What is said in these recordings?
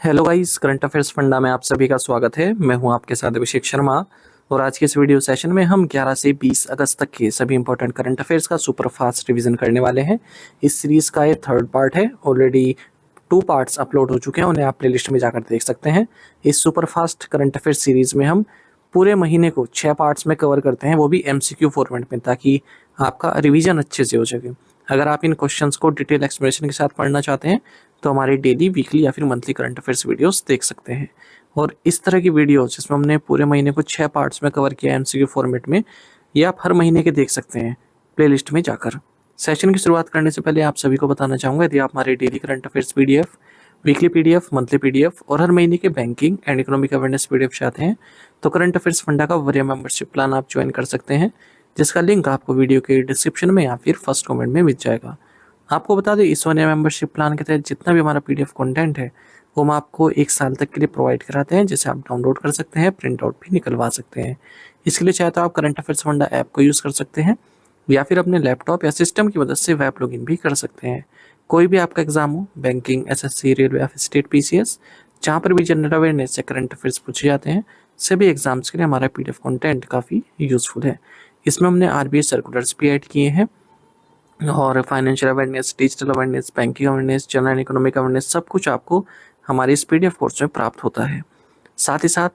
Hello guys, current affairs funda में आप सभी का स्वागत है। मैं हूं आपके साथ अभिषेक शर्मा और आज के इस वीडियो सेशन में हम 11 से 20 अगस्त तक के सभी इंपॉर्टेंट करंट अफेयर्स का सुपर फास्ट रिवीजन करने वाले हैं। इस सीरीज का ये थर्ड पार्ट है। ऑलरेडी 2 पार्ट्स अपलोड हो चुके हैं, उन्हें आप प्लेलिस्ट में जाकर देख सकते हैं। इस super fast current affair series में हम पूरे महीने को 6 पार्ट्स में कवर करते हैं, वो भी एमसीक्यू फॉर्मेट में, ताकि आपका रिवीजन अच्छे से हो सके। अगर आप इन क्वेश्चंस को डिटेल एक्सप्लेनेशन के साथ पढ़ना चाहते हैं तो हमारे डेली, वीकली या फिर मंथली करंट अफेयर्स वीडियोस देख सकते हैं। और इस तरह की वीडियोस जिसमें हमने पूरे महीने को 6 पार्ट्स में कवर किया एमसीक्यू फॉर्मेट में, ये आप हर महीने के देख सकते हैं प्लेलिस्ट में जाकर। सेशन की शुरुआत करने से पहले आप सभी को बताना चाहूँगा, यदि आप हमारे daily current affairs PDF, weekly PDF, monthly PDF और हर महीने के banking and economic awareness PDF चाहते हैं तो करंट अफेयर्स फंडा का वरीय मेंबरशिप प्लान आप ज्वाइन कर सकते हैं, जिसका लिंक आपको वीडियो के डिस्क्रिप्शन में या फिर फर्स्ट कमेंट में मिल जाएगा। आपको बता दें, इस वरीय मेंबरशिप प्लान के तहत जितना भी हमारा पीडीएफ कंटेंट है वो हम आपको 1 साल तक के लिए प्रोवाइड कराते हैं, जिसे आप डाउनलोड कर सकते हैं, प्रिंट आउट भी निकलवा सकते हैं। इसके लिए चाहे तो आप करंट अफेयर्स फंडा ऐप को यूज़ कर सकते हैं या फिर अपने लैपटॉप या सिस्टम की मदद से वेब लॉगिन भी कर सकते हैं। कोई भी आपका एग्जाम हो, बैंकिंग, एसएससी, रेलवे या फिर स्टेट पीसीएस, जहाँ पर भी जनरल अवेयरनेस या करंट अफेयर्स पूछे जाते हैं, सभी एग्जाम्स के लिए हमारा पीडीएफ कंटेंट काफ़ी यूजफुल है। इसमें हमने आरबीआई सर्कुलर्स भी ऐड किए हैं और financial awareness, digital awareness, banking awareness, general economic awareness, सब कुछ आपको हमारे इस पीडीएफ कोर्स में प्राप्त होता है। साथ ही साथ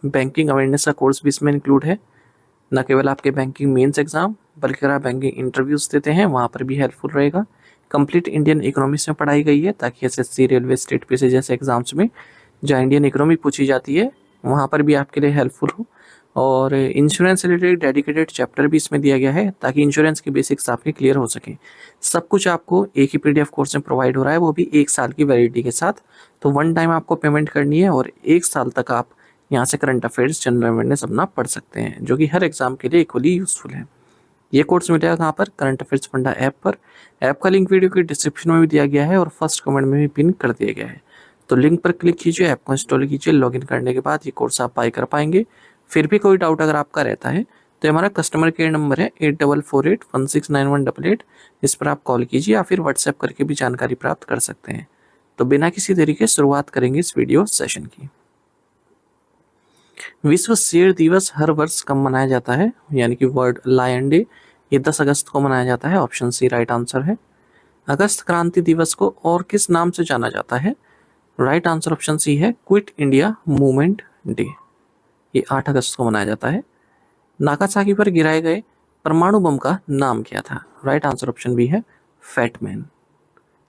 बैंकिंग अवेयरनेस का कोर्स भी इसमें इंक्लूड है। न केवल आपके बैंकिंग मेंस एग्जाम, बल्कि अगर आप बैंकिंग इंटरव्यूज देते हैं वहाँ पर भी हेल्पफुल रहेगा। कंप्लीट इंडियन इकोनॉमिक्स में पढ़ाई गई है, ताकि एसएससी, रेलवे, स्टेट पीसी जैसे एग्जाम्स में जहाँ इंडियन इकोनॉमी पूछी जाती है वहाँ पर भी आपके लिए हेल्पफुल हो। और इंश्योरेंस से रिलेटेड डेडिकेटेड चैप्टर भी इसमें दिया गया है, ताकि इंश्योरेंस के बेसिक्स आपके क्लियर हो सके। सब कुछ आपको एक ही पीडीएफ कोर्स में प्रोवाइड हो रहा है, वो भी 1 साल की वैलिडिटी के साथ। तो 1 टाइम आपको पेमेंट करनी है और 1 साल तक आप यहाँ से करंट अफेयर्स, जनरल अवेयरनेस अपना पढ़ सकते हैं, जो कि हर एग्जाम के लिए इक्वली यूजफुल है। ये कोर्स मिलेगा कहाँ पर? करंट अफेयर्स फंडा ऐप पर। ऐप का लिंक वीडियो के डिस्क्रिप्शन में भी दिया गया है और फर्स्ट कमेंट में भी पिन कर दिया गया है। तो लिंक पर क्लिक कीजिए, ऐप को इंस्टॉल कीजिए। लॉगिन करने के बाद ये कोर्स आप बाय कर पाएंगे। फिर भी कोई डाउट अगर आपका रहता है तो हमारा कस्टमर केयर नंबर है 8448169188। इस पर आप कॉल कीजिए या फिर व्हाट्सएप करके भी जानकारी प्राप्त कर सकते हैं। तो बिना किसी देरी के शुरुआत करेंगे इस वीडियो सेशन की। विश्व शेर दिवस हर वर्ष कब मनाया जाता है, यानी कि वर्ल्ड लायन डे? ये 10 अगस्त को मनाया जाता है। ऑप्शन सी राइट आंसर है। अगस्त क्रांति दिवस को और किस नाम से जाना जाता है? राइट आंसर ऑप्शन सी है, क्विट इंडिया मूवमेंट डे। ये 8 अगस्त को मनाया जाता है। नागासाकी पर गिराए गए परमाणु बम का नाम क्या था? राइट आंसर ऑप्शन बी है, फैटमैन।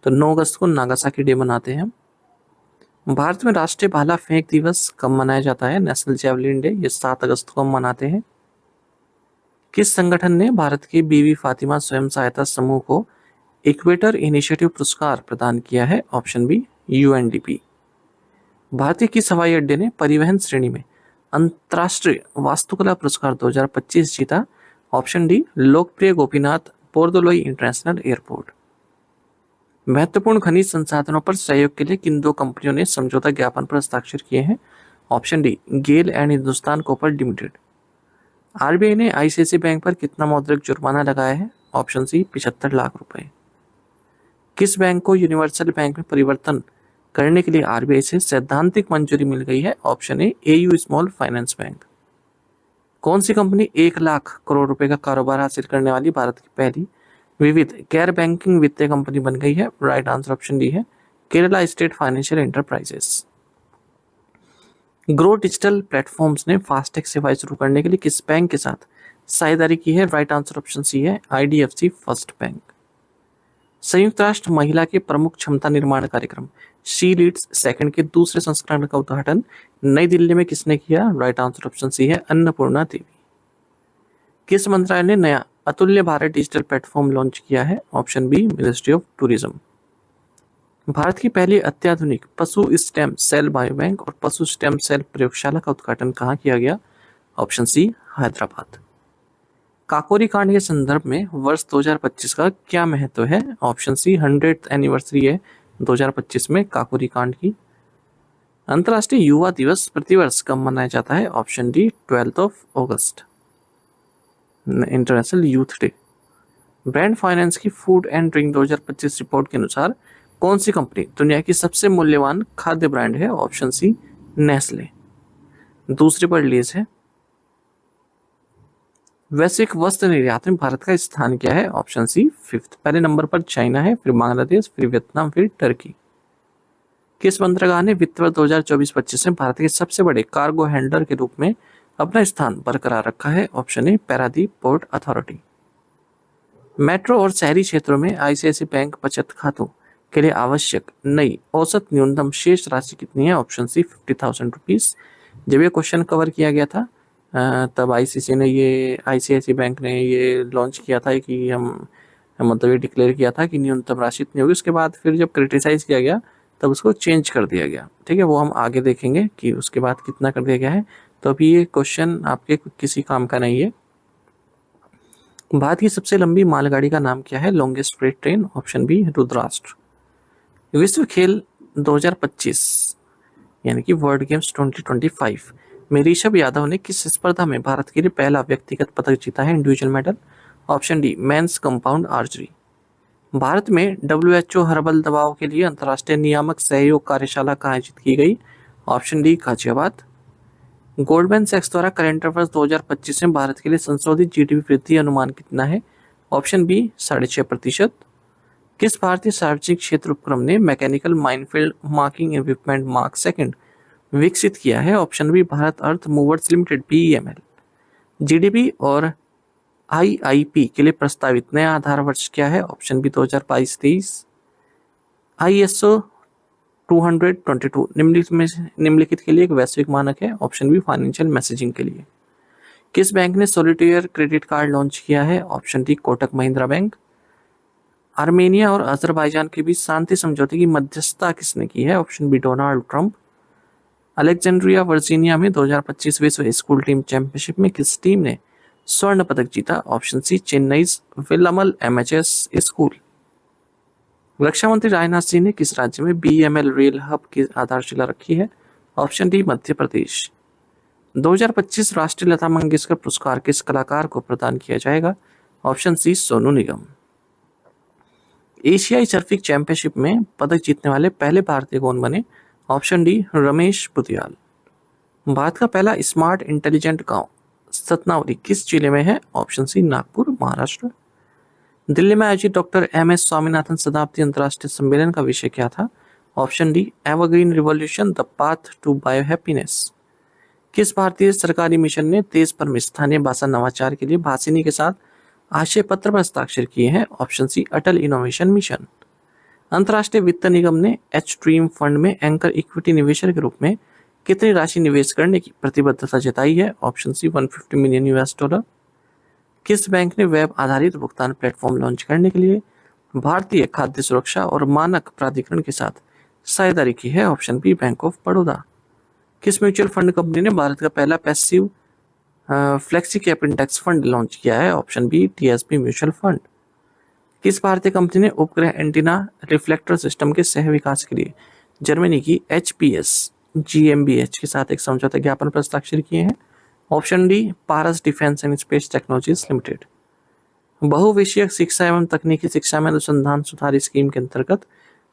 तो 9 अगस्त को नागासाकी डे मनाते हैं हम। भारत में राष्ट्रीय भाला फेंक दिवस कब मनाया जाता है? National javelin day. ये 7 अगस्त को हम मनाते हैं। किस संगठन ने भारत की बीवी फातिमा स्वयं सहायता समूह को इक्वेटर इनिशिएटिव पुरस्कार प्रदान किया है? Option B, UNDP. भारतीय किस हवाई अड्डे ने परिवहन श्रेणी में अंतर्राष्ट्रीय वास्तुकला पुरस्कार 2025 जीता? ऑप्शन डी, लोकप्रिय गोपीनाथ बोरदोलोई इंटरनेशनल एयरपोर्ट। महत्वपूर्ण खनिज संसाधनों पर सहयोग के लिए किन 2 कंपनियों ने समझौता ज्ञापन पर हस्ताक्षर किए हैं? Option D, GAIL and Hindustan copper limited. RBI ने आईसीआईसीआई बैंक पर कितना मौद्रिक जुर्माना लगाया है? ऑप्शन सी, 75 लाख रुपए। किस बैंक को यूनिवर्सल बैंक में परिवर्तन करने के लिए आरबीआई से सैद्धांतिक मंजूरी मिल गई है? Option A, AU small finance bank. कौन सी कंपनी 1 लाख करोड़ रुपए का कारोबार हासिल करने वाली भारत की पहली विविध गैर बैंकिंग वित्तीय कंपनी बन गई है? राइट आंसर ऑप्शन डी है, Kerala state financial enterprises. Grow digital platforms ने फास्टैग सेवाएं शुरू करने के लिए किस बैंक के साथ साझेदारी की है? राइट आंसर ऑप्शन सी है, आईडीएफसी फर्स्ट बैंक। संयुक्त राष्ट्र महिला के प्रमुख क्षमता निर्माण कार्यक्रम शी लीड्स सेकंड के दूसरे संस्करण का उद्घाटन नई दिल्ली में किसने किया? राइट आंसर ऑप्शन सी है, अन्नपूर्णा देवी। किस मंत्रालय ने नया अतुल्य भारत डिजिटल प्लेटफॉर्म लॉन्च किया है? Option B, ministry of tourism. भारत की पहली अत्याधुनिक पशु स्टेम सेल बायोबैंक और पशु स्टेम सेल प्रयोगशाला का उद्घाटन कहाँ किया गया? Option C, Hyderabad. काकोरी कांड के संदर्भ में वर्ष 2025 का क्या महत्व है? ऑप्शन सी, 100th एनिवर्सरी है 2025 में काकोरी कांड की। अंतर्राष्ट्रीय युवा दिवस प्रतिवर्ष कब मनाया जाता है? ऑप्शन डी, 12 अगस्त, International Youth Day. Brand Finance की फूड एंड ड्रिंक 2025 रिपोर्ट के अनुसार कौन सी कंपनी दुनिया की सबसे मूल्यवान खाद्य ब्रांड है? Option C Nestle. दूसरी पर रिलीज है। वैश्विक वस्त्र निर्यात में भारत का स्थान क्या है? Option C fifth. पहले नंबर पर चाइना है, फिर बांग्लादेश, फिर वियतनाम, फिर टर्की। किस बंदरगाह ने वित्त वर्ष 2024-25 में भारत के सबसे बड़े कार्गो हैंडलर के रूप में अपना स्थान बरकरार रखा है? Option A Paradip port authority. Metro और शहरी क्षेत्रों में आईसीआईसीआई बैंक बचत खातों के लिए आवश्यक नई औसत न्यूनतम शेष राशि कितनी है? Option C 50,000 rupees. जब ये क्वेश्चन कवर किया गया था तब आईसीआईसीआई बैंक ने ये लॉन्च किया था कि हम मतलब ये डिक्लेयर किया था कि न्यूनतम राशि इतनी होगी। उसके बाद फिर जब क्रिटिसाइज किया गया तब उसको चेंज कर दिया गया। ठीक है, वो हम आगे देखेंगे कि उसके बाद कितना कर दिया गया है। तो अभी ये क्वेश्चन आपके किसी काम का नहीं है। भारत की सबसे लंबी मालगाड़ी का नाम क्या है? Longest freight train. Option B Rudrastra. विश्व खेल 2025 यानी कि वर्ल्ड गेम्स 2025 में ऋषभ यादव ने किस स्पर्धा में भारत के लिए पहला व्यक्तिगत पदक जीता है? Individual medal. Option D men's compound archery. भारत में WHO हर्बल दवाओं के लिए अंतर्राष्ट्रीय नियामक सहयोग कार्यशाला कहाँ आयोजित की गई? Option D Ghaziabad. गोल्डमैन सैक्स द्वारा करंट अफेयर्स 2025 में भारत के लिए संशोधित जीडीपी वृद्धि अनुमान कितना है? Option B 6.5%। किस भारतीय सार्वजनिक क्षेत्र उपक्रम ने mechanical minefield marking equipment mark second विकसित किया है? Option B Bharat earth movers limited BEML। GDP और IIP के लिए प्रस्तावित नया आधार वर्ष क्या है? Option B 2022-23। ISO 222 निम्नलिखित के लिए एक वैश्विक मानक है? ऑप्शन बी फाइनेंशियल मैसेजिंग के लिए। किस बैंक ने सॉलिटेयर क्रेडिट कार्ड लॉन्च किया है? Option D Kotak Mahindra bank. Armenia और अजरबैजान के बीच शांति समझौते की मध्यस्थता किसने की है? Option B Donald Trump. Alexandria Virginia में 2025 विश्व स्कूल टीम चैंपियनशिप में किस टीम ने स्वर्ण पदक जीता? Option C Chennai Velammal MHS school. रक्षा मंत्री राजनाथ सिंह ने किस राज्य में BEML रेल हब की आधारशिला रखी है? Option D Madhya Pradesh. 2025 राष्ट्रीय लता मंगेशकर पुरस्कार किस कलाकार को प्रदान किया जाएगा? Option C Sonu Nigam. एशियाई सर्फिंग चैंपियनशिप में पदक जीतने वाले पहले भारतीय कौन बने? Option D Ramesh Putiyal. भारत का पहला स्मार्ट इंटेलिजेंट गांव सतनावली किस जिले में है? Option C Nagpur Maharashtra. दिल्ली में आयोजित डॉक्टर MS स्वामीनाथन शताब्दी अंतर्राष्ट्रीय सम्मेलन का विषय क्या था? Option D evergreen revolution the path to bio happiness. किस भारतीय सरकारी मिशन ने देश भर में स्थानीय भाषा नवाचार के लिए भाषिनी के साथ आशय पत्र पर हस्ताक्षर किए हैं? ऑप्शन सी अटल इनोवेशन मिशन। अंतर्राष्ट्रीय वित्त निगम ने H-Dream फंड में एंकर इक्विटी निवेशक के रूप में कितनी राशि निवेश करने की प्रतिबद्धता जताई है? Option C $150 million. किस बैंक ने वेब आधारित भुगतान प्लेटफॉर्म लॉन्च करने के लिए भारतीय खाद्य सुरक्षा और मानक प्राधिकरण के साथ साझेदारी की है? Option B bank of Baroda. किस म्यूचुअल फंड कंपनी ने भारत का पहला passive flexi cap index fund launch किया है? Option B TSP mutual fund. किस भारतीय कंपनी ने उपग्रह एंटीना रिफ्लेक्टर सिस्टम के सह विकास के लिए जर्मनी की HPS GmbH के साथ एक समझौता ज्ञापन पर हस्ताक्षर किए हैं? Option D Paras defence and space technologies limited. बहुविषयक शिक्षा एवं तकनीकी शिक्षा में अनुसंधान सुधार स्कीम के अंतर्गत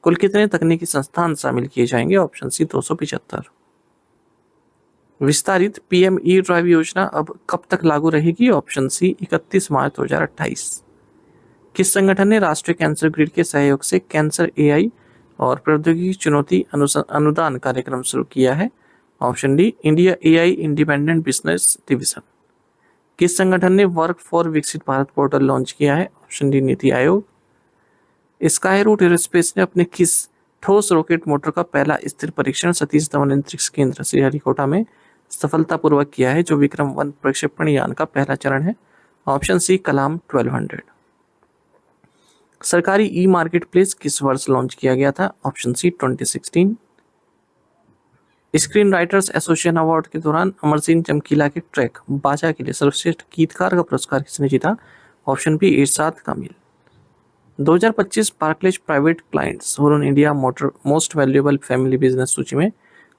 कुल कितने तकनीकी संस्थान शामिल किए जाएंगे? Option C 275। विस्तारित PM E-ड्राइव योजना अब कब तक लागू रहेगी? ऑप्शन सी 31 मार्च 2028। किस संगठन ने राष्ट्रीय कैंसर ग्रिड के सहयोग से कैंसर AI और प्रौद्योगिकी चुनौती अनुदान कार्यक्रम शुरू किया है? Option D India AI independent business division. किस संगठन ने वर्क फॉर विकसित भारत पोर्टल लॉन्च किया है? Option D NITI Aayog. Sky root aerospace ने अपने किस ठोस रॉकेट मोटर का पहला स्थिर परीक्षण सतीश धवन अंतरिक्ष केंद्र श्रीहरिकोटा में सफलतापूर्वक किया है, जो विक्रम 1 प्रक्षेपण यान का पहला चरण है? ऑप्शन सी कलाम 1200। सरकारी मार्केट प्लेस किस वर्ष लॉन्च किया गया था? Option C 2016। Screen writers association award के दौरान अमर सिंह चमकीला के ट्रैक बाजा के लिए सर्वश्रेष्ठ गीतकार का पुरस्कार किसने जीता? Option B Irshad Kamil. 2025 Barclays private clients Hurun India motor most valuable family business सूची में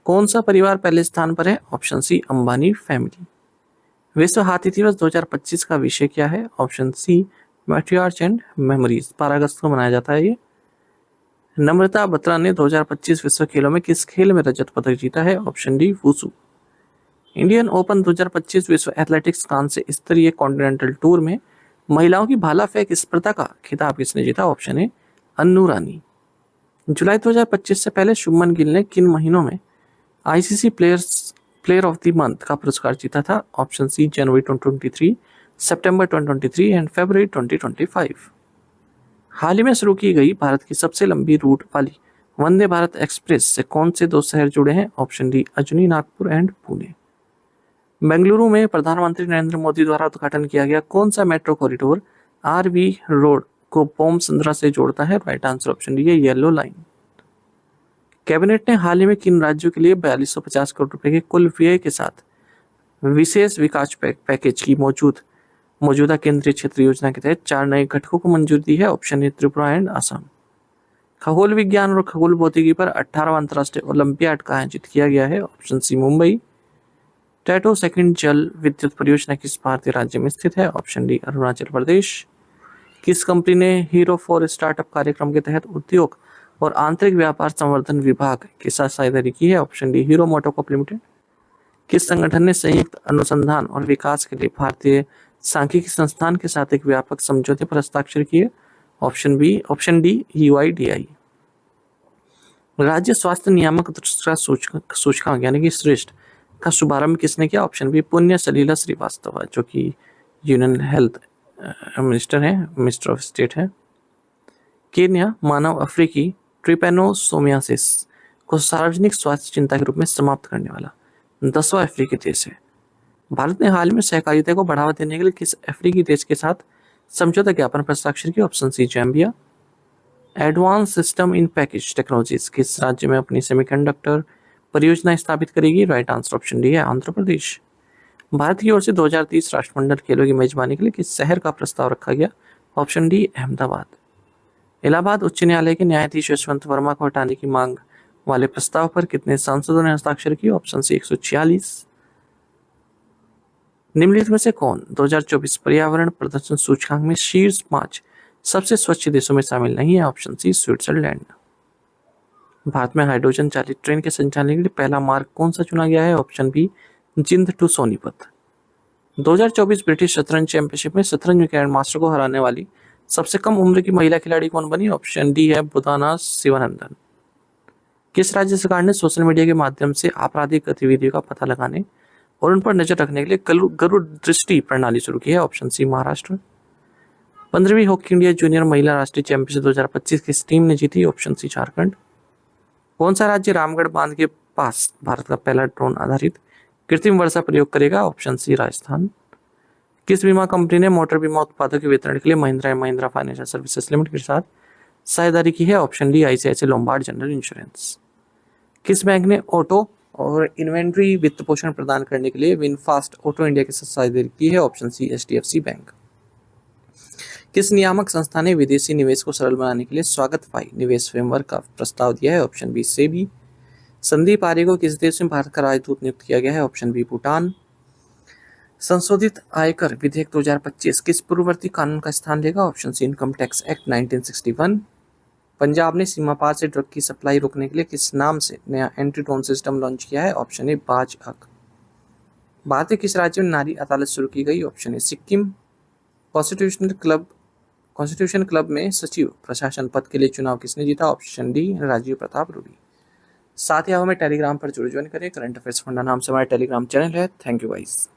कौन सा परिवार पहले स्थान पर है? Option C Ambani family. विश्व हाथी दिवस 2025 का विषय क्या है? Option C matriarch and memories. 12 अगस्त को मनाया जाता है ये। नम्रता बत्रा ने 2025 विश्व खेलों में किस खेल में रजत पदक जीता है? Option D wushu. Indian open 2025 विश्व एथलेटिक्स कांस्य स्तरीय कॉन्टिनेंटल टूर में महिलाओं की भाला फेंक स्पर्धा का खिताब किसने जीता? ऑप्शन ए अन्नू रानी। जुलाई 2025 से पहले शुभमन गिल ने किन महीनों में ICC player of the month का पुरस्कार जीता था? Option C January 2023, September 2023 and फरवरी 2025। हाल ही में शुरू की गई भारत की सबसे लंबी रूट वाली वंदे भारत एक्सप्रेस से कौन से 2 शहर जुड़े हैं? Option D Ajni, Nagpur and Pune. Bengaluru में प्रधानमंत्री नरेंद्र मोदी द्वारा उद्घाटन किया गया कौन सा मेट्रो कॉरिडोर आरवी रोड को बोमसंद्रा से जोड़ता है? राइट आंसर ऑप्शन डी है येलो लाइन। कैबिनेट ने हाल ही में किन राज्यों के लिए 4250 करोड़ रुपए के कुल व्यय के साथ विशेष विकास पैकेज की मौजूदा केंद्रीय क्षेत्र योजना के तहत 4 नए घटकों को मंजूरी दी है? Option A Tripura and Assam. खगोल विज्ञान और खगोल भौतिकी पर 18वां अंतर्राष्ट्रीय ओलंपियाड का आयोजित किया गया है? Option C Mumbai. Tato second जल विद्युत परियोजना किस भारतीय राज्य में स्थित है? Option D Arunachal Pradesh. किस कंपनी ने हीरो फॉर स्टार्टअप कार्यक्रम के तहत उद्योग और आंतरिक व्यापार संवर्धन विभाग के साथ साझेदारी की है? Option D hero MotoCorp limited. किस संगठन ने संयुक्त अनुसंधान और विकास के लिए भारतीय सांख्यिकी संस्थान के साथ एक व्यापक समझौते पर हस्ताक्षर किए? Option D UIDAI. राज्य स्वास्थ्य नियामक दक्षता सूचकांक यानी कि श्रेष्ठ का शुभारंभ किसने किया? ऑप्शन बी पुण्य सलीला श्रीवास्तव, जो कि union health minister of state है। केन्या मानव अफ्रीकी ट्रिपेनोसोमियासिस को सार्वजनिक स्वास्थ्य चिंता के रूप में समाप्त करने वाला 10वां अफ्रीकी देश है। भारत ने हाल में सहकारिता को बढ़ावा देने के लिए किस अफ्रीकी देश के साथ समझौता ज्ञापन पर हस्ताक्षर किया? Option C Zambia. Advance system in package technologies किस राज्य में अपनी सेमीकंडक्टर परियोजना स्थापित करेगी? राइट आंसर ऑप्शन डी है आंध्र प्रदेश। भारत की ओर से 2030 राष्ट्रमंडल खेलों की मेजबानी के लिए किस शहर का प्रस्ताव रखा गया? Option D Ahmedabad. इलाहाबाद उच्च न्यायालय के न्यायाधीश यशवंत वर्मा को हटाने की मांग वाले प्रस्ताव पर कितने सांसदों ने हस्ताक्षर किए? Option C 146। निम्नलिखित में से कौन 2024 पर्यावरण प्रदर्शन सूचकांक में शीर्ष 5 सबसे स्वच्छ देशों में शामिल नहीं है? ऑप्शन सी स्विट्जरलैंड। भारत में हाइड्रोजन चालित ट्रेन के संचालन के लिए पहला मार्ग कौन सा चुना गया है? Option B Jind to Sonipat. 2024 British शतरंज चैंपियनशिप में शतरंज में ग्रैंड मास्टर को हराने वाली सबसे कम उम्र की महिला खिलाड़ी कौन बनी? ऑप्शन डी है बुदाना शिवानंदन। किस राज्य सरकार ने सोशल मीडिया के माध्यम से आपराधिक गतिविधियों का पता लगाने और उन पर नजर रखने के लिए गरुड़ दृष्टि प्रणाली शुरू की है? Option C Maharashtra. 15वीं हॉकी इंडिया जूनियर महिला राष्ट्रीय चैंपियनशिप 2025 किस टीम ने जीती? Option C Jharkhand. कौन सा राज्य रामगढ़ बांध के पास भारत का पहला ड्रोन आधारित कृत्रिम वर्षा प्रयोग करेगा? Option C Rajasthan. किस बीमा कंपनी ने मोटर बीमा उत्पादों के वितरण के लिए Mahindra and Mahindra financial services limited के साथ साझेदारी की है? Option D ICICI Lombard general insurance. किस बैंक ने ऑटो और इन्वेंट्री वित्त पोषण प्रदान करने के लिए विनफास्ट ऑटो इंडिया के साथ साझेदारी की है? Option C HDFC bank. किस नियामक संस्था ने विदेशी निवेश को सरल बनाने के लिए स्वागतफाई निवेश फ्रेमवर्क का प्रस्ताव दिया है? Option B SEBI. Sandeep Arya को किस देश में भारत का राजदूत नियुक्त किया गया है? Option B Bhutan. संशोधित आयकर विधेयक 2025 किस पूर्ववर्ती कानून का स्थान लेगा? Option C income tax act 1961। Punjab ने सीमा पार से ड्रग की सप्लाई रोकने के लिए किस नाम से नया एंटी ड्रोन सिस्टम लॉन्च किया है? ऑप्शन ए बाज अक। भारत के किस राज्य में नारी अदालत शुरू की गई? Option A Sikkim. Constitution club में सचिव प्रशासन पद के लिए चुनाव किसने जीता? Option D Rajiv Pratap Rudy. साथ ही आप हमें टेलीग्राम पर जुड़ ज्वाइन करें। करंट अफेयर्स फंडा नाम से हमारा टेलीग्राम चैनल है। Thank you guys.